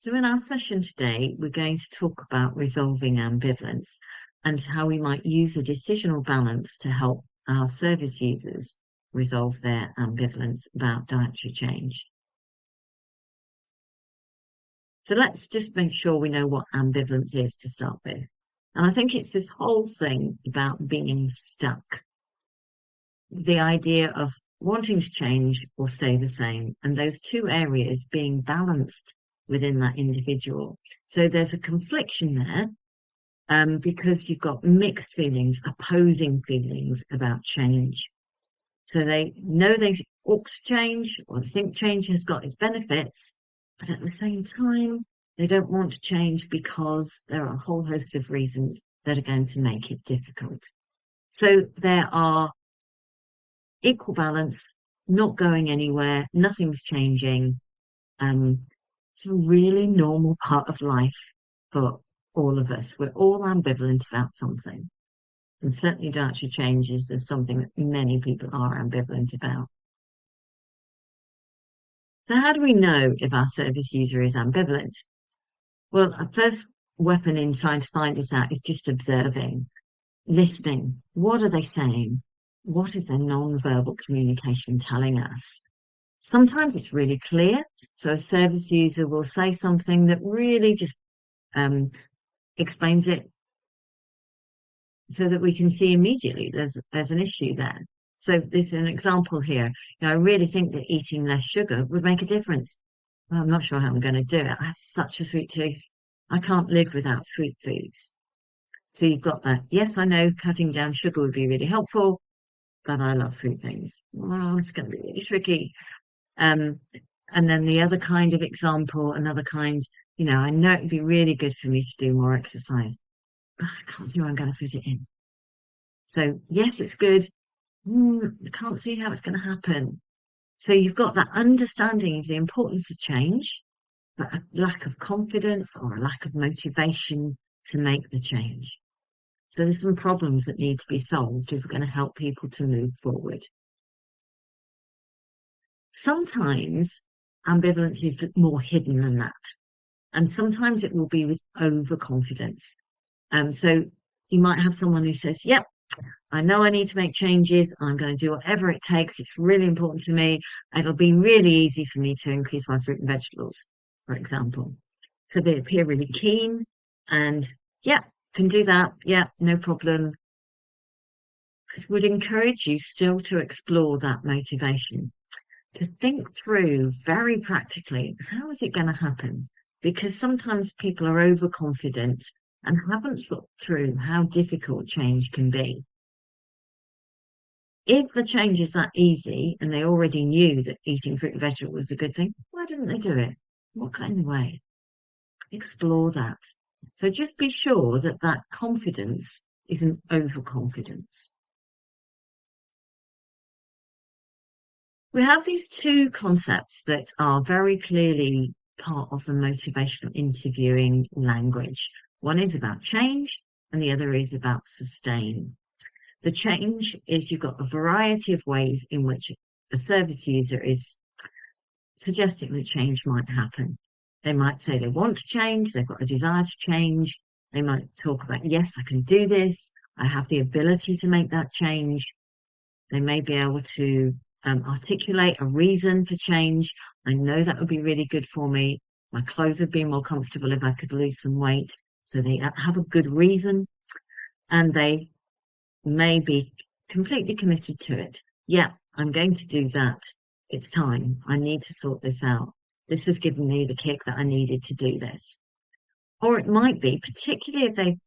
So in our session today, we're going to talk about resolving ambivalence and how we might use a decisional balance to help our service users resolve their ambivalence about dietary change. So let's just make sure we know what ambivalence is to start with. And I think it's this whole thing about being stuck. The idea of wanting to change or stay the same, and those two areas being balanced within that individual. So there's a confliction there because you've got mixed feelings, opposing feelings about change. So they know they ought to change or think change has got its benefits, but at the same time, they don't want to change because there are a whole host of reasons that are going to make it difficult. So there are equal balance, not going anywhere, nothing's changing. It's a really normal part of life for all of us. We're all ambivalent about something. And certainly dietary changes is something that many people are ambivalent about. So how do we know if our service user is ambivalent? Well, our first weapon in trying to find this out is just observing, listening. What are they saying? What is their non-verbal communication telling us? Sometimes it's really clear. So a service user will say something that really just explains it so that we can see immediately there's an issue there. So there's an example here. I really think that eating less sugar would make a difference. Well, I'm not sure how I'm going to do it. I have such a sweet tooth. I can't live without sweet foods. So you've got that. Yes, I know cutting down sugar would be really helpful, but I love sweet things. Oh, it's going to be really tricky. And then the other kind of example, another kind, I know it'd be really good for me to do more exercise, but I can't see where I'm going to fit it in. So yes, it's good. I can't see how it's going to happen. So you've got that understanding of the importance of change, but a lack of confidence or a lack of motivation to make the change. So there's some problems that need to be solved if we're going to help people to move forward. Sometimes ambivalence is more hidden than that. And sometimes it will be with overconfidence. So you might have someone who says, yep, I know I need to make changes. I'm going to do whatever it takes. It's really important to me. It'll be really easy for me to increase my fruit and vegetables, for example. So they appear really keen and, yeah, can do that. Yeah, no problem. I would encourage you still to explore that motivation, to think through very practically, how is it going to happen? Because sometimes people are overconfident and haven't thought through how difficult change can be. If the change is that easy and they already knew that eating fruit and vegetables was a good thing, why didn't they do it? What kind of way? Explore that. So just be sure that that confidence isn't overconfidence. We have these two concepts that are very clearly part of the motivational interviewing language. One is about change and the other is about sustain. The change is you've got a variety of ways in which a service user is suggesting that change might happen. They might say they want to change, they've got a desire to change. They might talk about, yes, I can do this. I have the ability to make that change. They may be able to articulate a reason for change. I know that would be really good for me. My clothes would be more comfortable if I could lose some weight. So they have a good reason and they may be completely committed to it. Yeah, I'm going to do that. It's time. I need to sort this out. This has given me the kick that I needed to do this. Or it might be, particularly if they've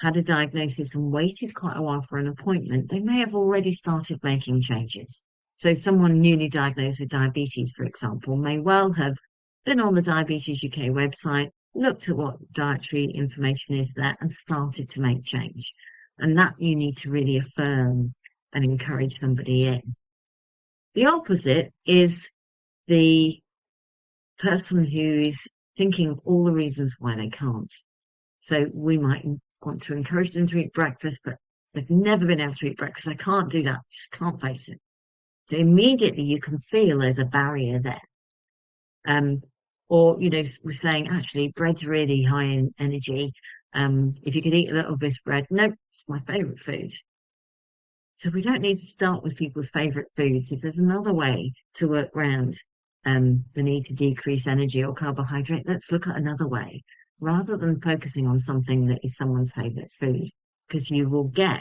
had a diagnosis and waited quite a while for an appointment, they may have already started making changes. So someone newly diagnosed with diabetes, for example, may well have been on the Diabetes UK website, looked at what dietary information is there and started to make change. And that you need to really affirm and encourage somebody in. The opposite is the person who is thinking of all the reasons why they can't. So we might want to encourage them to eat breakfast, but they've never been able to eat breakfast. I can't do that. Just can't face it. So immediately you can feel there's a barrier there. Or, we're saying actually bread's really high in energy. If you could eat a little bit of bread, no, it's my favorite food. So we don't need to start with people's favorite foods. If there's another way to work around the need to decrease energy or carbohydrate, let's look at another way rather than focusing on something that is someone's favorite food, because you will get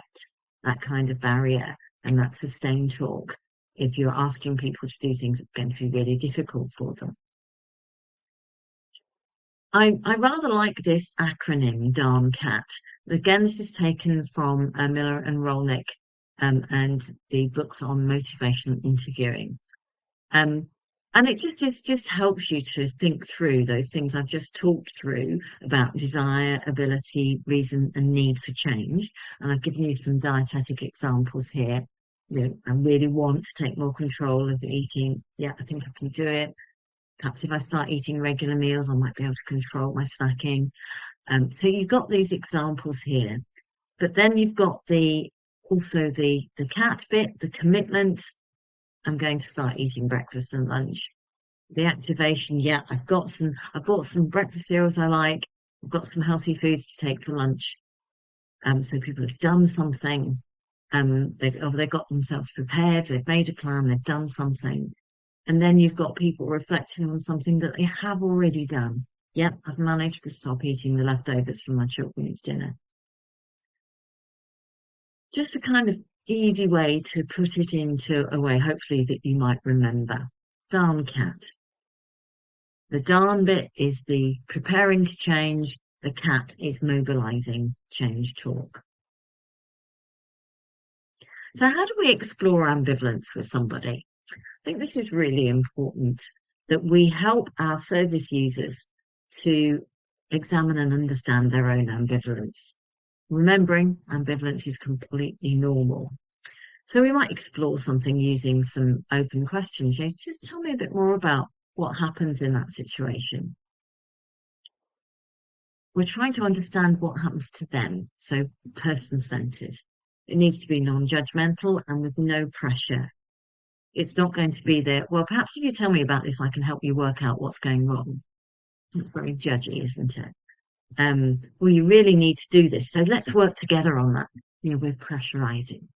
that kind of barrier and that sustained talk if you're asking people to do things that's going to be really difficult for them. I rather like this acronym, DARN CAT. Again, this is taken from Miller and Rolnick and the books on motivational interviewing. And it just helps you to think through those things I've just talked through about desire, ability, reason, and need for change. And I've given you some dietetic examples here. I really want to take more control of eating. Yeah, I think I can do it. Perhaps if I start eating regular meals, I might be able to control my snacking. So you've got these examples here, but then you've got also the cat bit, the commitment. I'm going to start eating breakfast and lunch. The activation, yeah, I bought some breakfast cereals I like. I've got some healthy foods to take for lunch. So people have done something. They've got themselves prepared. They've made a plan. They've done something. And then you've got people reflecting on something that they have already done. Yep, I've managed to stop eating the leftovers from my children's dinner. Just a kind of easy way to put it into a way, hopefully, that you might remember. Darn cat. The darn bit is the preparing to change. The cat is mobilizing change talk. So how do we explore ambivalence with somebody? I think this is really important, that we help our service users to examine and understand their own ambivalence. Remembering ambivalence is completely normal. So we might explore something using some open questions. Just tell me a bit more about what happens in that situation. We're trying to understand what happens to them, so person-centered. It needs to be non-judgmental and with no pressure. It's not going to be there, well, perhaps if you tell me about this, I can help you work out what's going wrong. It's very judgy, isn't it? Well, you really need to do this, so let's work together on that. We're pressurizing.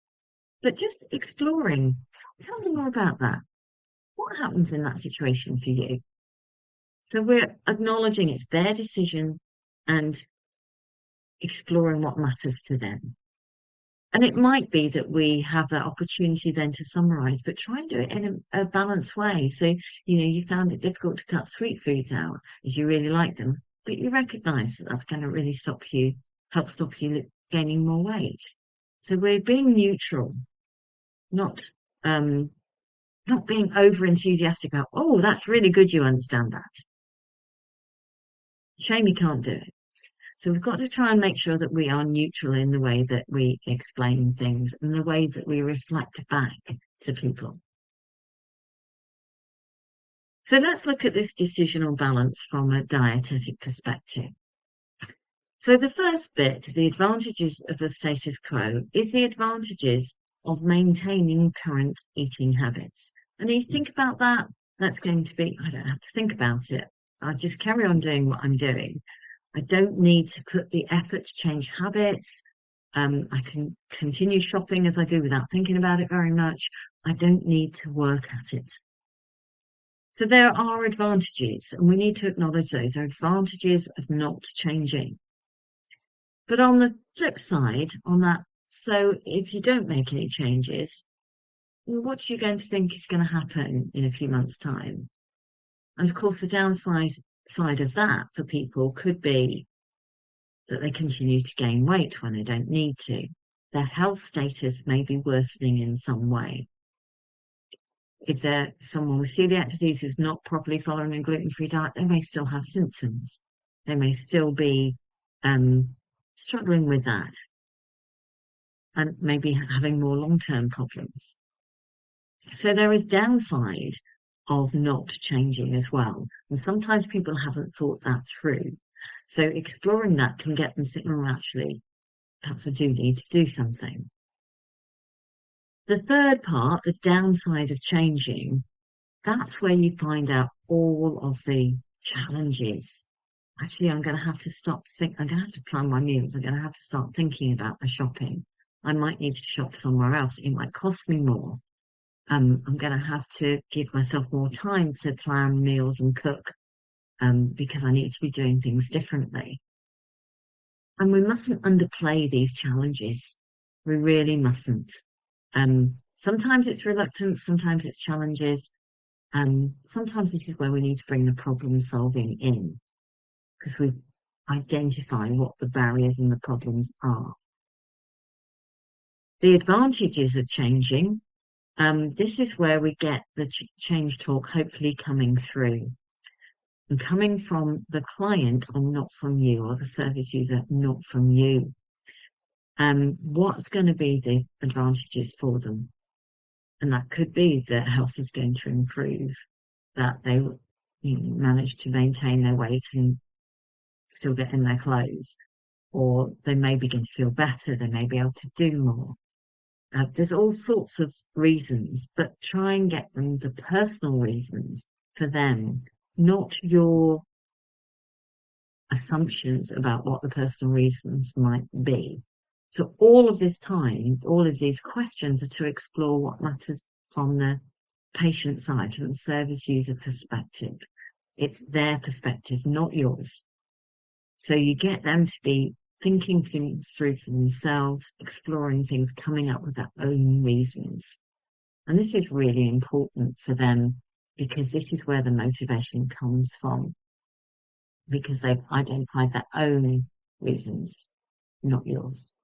But just exploring, tell me more about that. What happens in that situation for you? So we're acknowledging it's their decision and exploring what matters to them. And it might be that we have that opportunity then to summarize, but try and do it in a balanced way. So, you found it difficult to cut sweet foods out as you really like them, but you recognize that that's going to really help stop you gaining more weight. So we're being neutral, not being over enthusiastic about, oh, that's really good. You understand that. Shame you can't do it. So we've got to try and make sure that we are neutral in the way that we explain things and the way that we reflect back to people. So let's look at this decisional balance from a dietetic perspective. So the first bit, the advantages of the status quo, is the advantages of maintaining current eating habits. And if you think about that, that's going to be, I don't have to think about it. I'll just carry on doing what I'm doing. I don't need to put the effort to change habits. I can continue shopping as I do without thinking about it very much. I don't need to work at it. So there are advantages, and we need to acknowledge those. There are advantages of not changing. But on the flip side, on that, so if you don't make any changes, what are you going to think is going to happen in a few months' time? And of course, the downside of that for people could be that they continue to gain weight when they don't need to. Their health status may be worsening in some way. If they're someone with celiac disease who's not properly following a gluten-free diet, they may still have symptoms. They may still be struggling with that and maybe having more long-term problems. So there is downside of not changing as well. And sometimes people haven't thought that through. So exploring that can get them thinking, oh, actually, perhaps I do need to do something. The third part, the downside of changing, that's where you find out all of the challenges. Actually, I'm going to have to I'm going to have to plan my meals. I'm going to have to start thinking about my shopping. I might need to shop somewhere else. It might cost me more. I'm going to have to give myself more time to plan meals and cook, because I need to be doing things differently. And we mustn't underplay these challenges. We really mustn't. Sometimes it's reluctance, sometimes it's challenges, and sometimes this is where we need to bring the problem solving in, because we identify what the barriers and the problems are. The advantages of changing, this is where we get the change talk hopefully coming through and coming from the client and not from you, or the service user, not from you. What's going to be the advantages for them? And that could be that health is going to improve, that they manage to maintain their weight and still get in their clothes, or they may begin to feel better, they may be able to do more. There's all sorts of reasons, but try and get them the personal reasons for them, not your assumptions about what the personal reasons might be. So all of this time, all of these questions are to explore what matters from the patient side, from the service user perspective. It's their perspective, not yours. So you get them to be thinking things through for themselves, exploring things, coming up with their own reasons. And this is really important for them, because this is where the motivation comes from, because they've identified their own reasons, not yours.